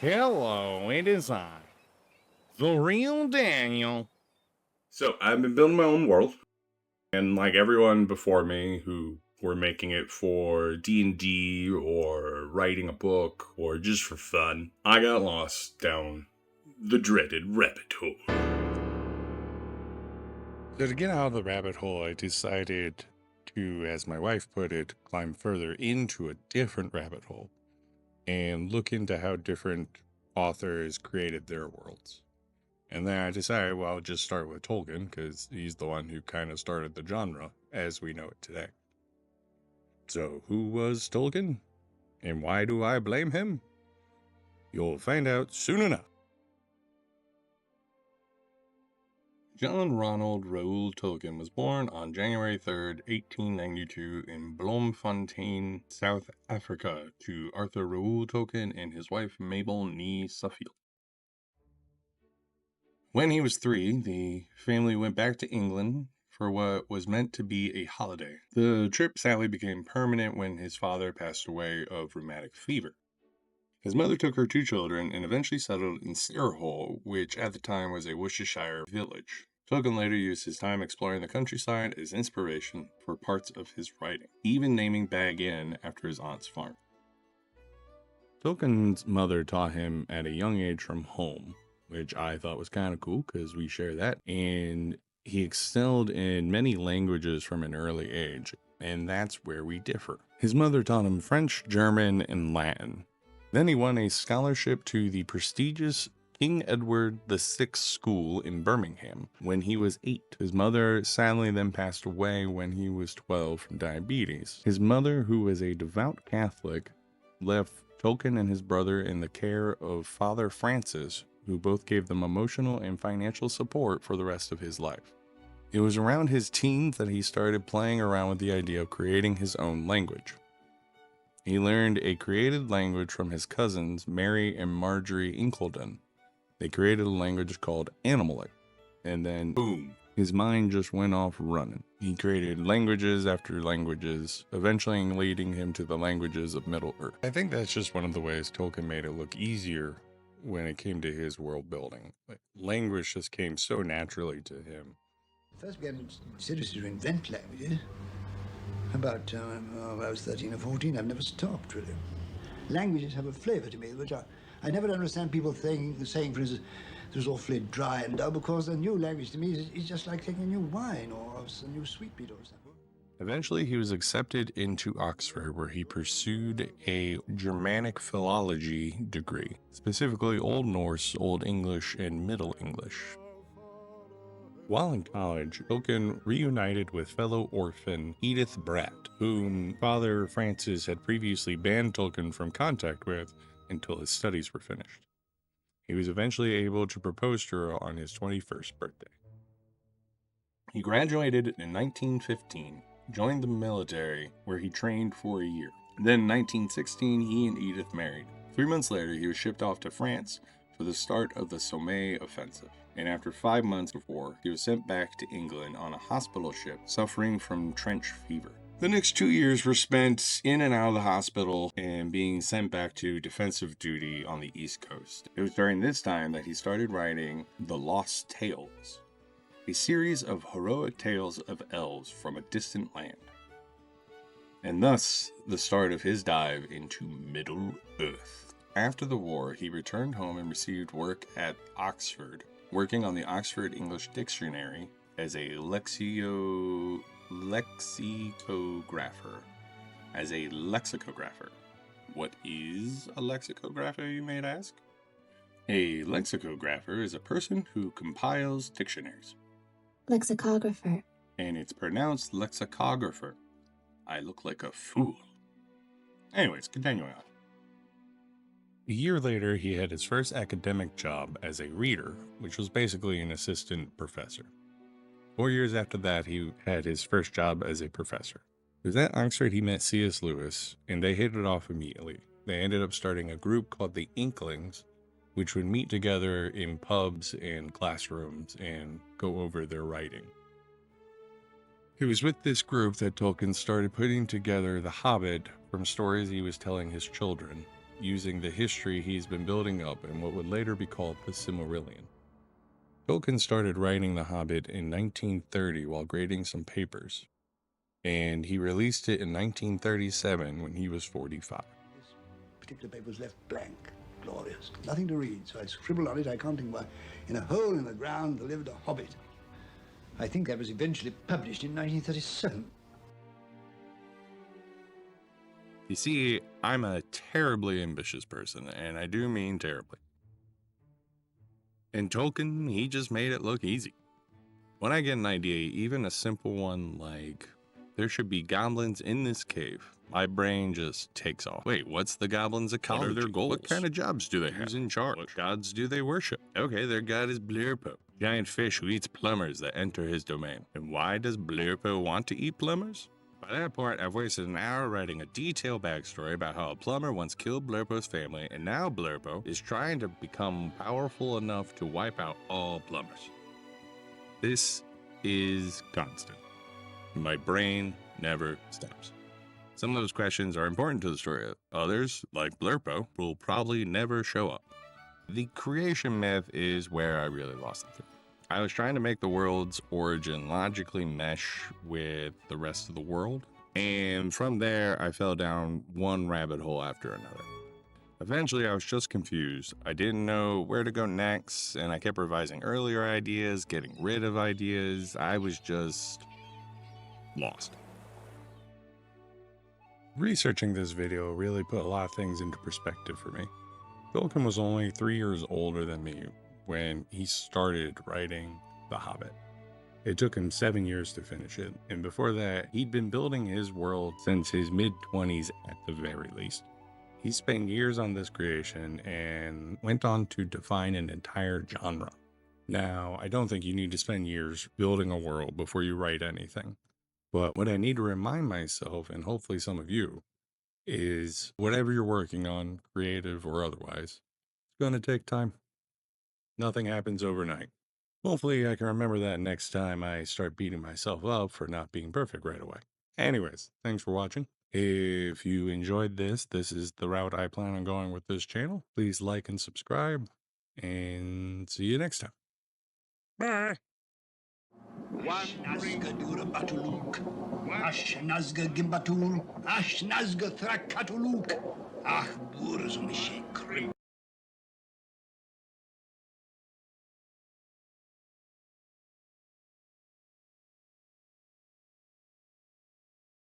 Hello, it is I, the real Daniel. So I've been building my own world, and like everyone before me who were making it for D&D or writing a book or just for fun, I got lost down the dreaded rabbit hole. So to get out of the rabbit hole, I decided to, as my wife put it, climb further into a different rabbit hole and look into how different authors created their worlds. And then I decided, well, I'll just start with Tolkien because he's the one who kind of started the genre as we know it today. So who was Tolkien? And why do I blame him? You'll find out soon enough. John Ronald Raoul Tolkien was born on January 3rd, 1892 in Bloemfontein, South Africa, to Arthur Raoul Tolkien and his wife Mabel Nee Suffield. When he was 3, the family went back to England for what was meant to be a holiday. The trip sadly became permanent when his father passed away of rheumatic fever. His mother took her 2 children and eventually settled in Sarehole, which at the time was a Worcestershire village. Tolkien later used his time exploring the countryside as inspiration for parts of his writing, even naming Bag Inn after his aunt's farm. Tolkien's mother taught him at a young age from home, which I thought was kind of cool because we share that, and he excelled in many languages from an early age, and that's where we differ. His mother taught him French, German, and Latin. Then he won a scholarship to the prestigious King Edward VI School in Birmingham when he was 8. His mother sadly then passed away when he was 12 from diabetes. His mother, who was a devout Catholic, left Tolkien and his brother in the care of Father Francis, who both gave them emotional and financial support for the rest of his life. It was around his teens that he started playing around with the idea of creating his own language. He learned a created language from his cousins, Mary and Marjorie Incledon. They created a language called Animalic, and then boom, his mind just went off running. He created languages after languages, eventually leading him to the languages of Middle-earth. I think that's just one of the ways Tolkien made it look easier when it came to his world building. Language just came so naturally to him. First began seriously to invent languages. About when I was 13 or 14, I've never stopped, really. Languages have a flavor to me, which I never understand people saying, for instance, it was awfully dry and dull, because a new language to me is just like taking a new wine or a new sweetmeat or something. Eventually, he was accepted into Oxford, where he pursued a Germanic philology degree, specifically Old Norse, Old English, and Middle English. While in college, Tolkien reunited with fellow orphan Edith Bratt, whom Father Francis had previously banned Tolkien from contact with until his studies were finished. He was eventually able to propose to her on his 21st birthday. He graduated in 1915, joined the military, where he trained for a year. Then in 1916, he and Edith married. 3 months later, he was shipped off to France for the start of the Somme offensive. And after 5 months of war, he was sent back to England on a hospital ship, suffering from trench fever. The next 2 years were spent in and out of the hospital and being sent back to defensive duty on the East Coast. It was during this time that he started writing The Lost Tales, a series of heroic tales of elves from a distant land, and thus the start of his dive into Middle-earth. After the war, he returned home and received work at Oxford, working on the Oxford English Dictionary as a lexicographer. What is a lexicographer, you may ask? A lexicographer is a person who compiles dictionaries. Lexicographer. And it's pronounced lexicographer. I look like a fool. Anyways, continuing on. A year later, he had his first academic job as a reader, which was basically an assistant professor. 4 years after that, he had his first job as a professor. It was at Oxford he met C.S. Lewis, and they hit it off immediately. They ended up starting a group called the Inklings, which would meet together in pubs and classrooms and go over their writing. It was with this group that Tolkien started putting together The Hobbit from stories he was telling his children, using the history he's been building up in what would later be called the Silmarillion. Tolkien started writing The Hobbit in 1930 while grading some papers, and he released it in 1937 when he was 45. This particular paper was left blank. Glorious. Nothing to read, so I scribbled on it, I can't think why. In a hole in the ground there lived a hobbit. I think that was eventually published in 1937. You see, I'm a terribly ambitious person, and I do mean terribly. And Tolkien, he just made it look easy. When I get an idea, even a simple one like, there should be goblins in this cave, my brain just takes off. Wait, what's the goblins' ecology? What are their goals? What kind of jobs do they have? Who's in charge? What gods do they worship? Okay, their god is Blurpo, giant fish who eats plumbers that enter his domain. And why does Blurpo want to eat plumbers? By that point, I've wasted an hour writing a detailed backstory about how a plumber once killed Blurpo's family, and now Blurpo is trying to become powerful enough to wipe out all plumbers. This is constant. My brain never stops. Some of those questions are important to the story. Others, like Blurpo, will probably never show up. The creation myth is where I really lost the thread. I was trying to make the world's origin logically mesh with the rest of the world, and from there I fell down one rabbit hole after another. Eventually I was just confused. I didn't know where to go next, and I kept revising earlier ideas, getting rid of ideas. I was just lost. Researching this video really put a lot of things into perspective for me. Tolkien was only 3 years older than me when he started writing The Hobbit. It took him 7 years to finish it, and before that, he'd been building his world since his mid-20s at the very least. He spent years on this creation and went on to define an entire genre. Now, I don't think you need to spend years building a world before you write anything, but what I need to remind myself, and hopefully some of you, is whatever you're working on, creative or otherwise, it's going to take time. Nothing happens overnight. Hopefully I can remember that next time I start beating myself up for not being perfect right away. Anyways, thanks for watching. If you enjoyed this is the route I plan on going with this channel. Please like and subscribe, and see you next time. Bye! Ashnazga dura batuluk. Ashnazga gimbatul. Ashnazga thrakatuluk. Ach, burzumishik.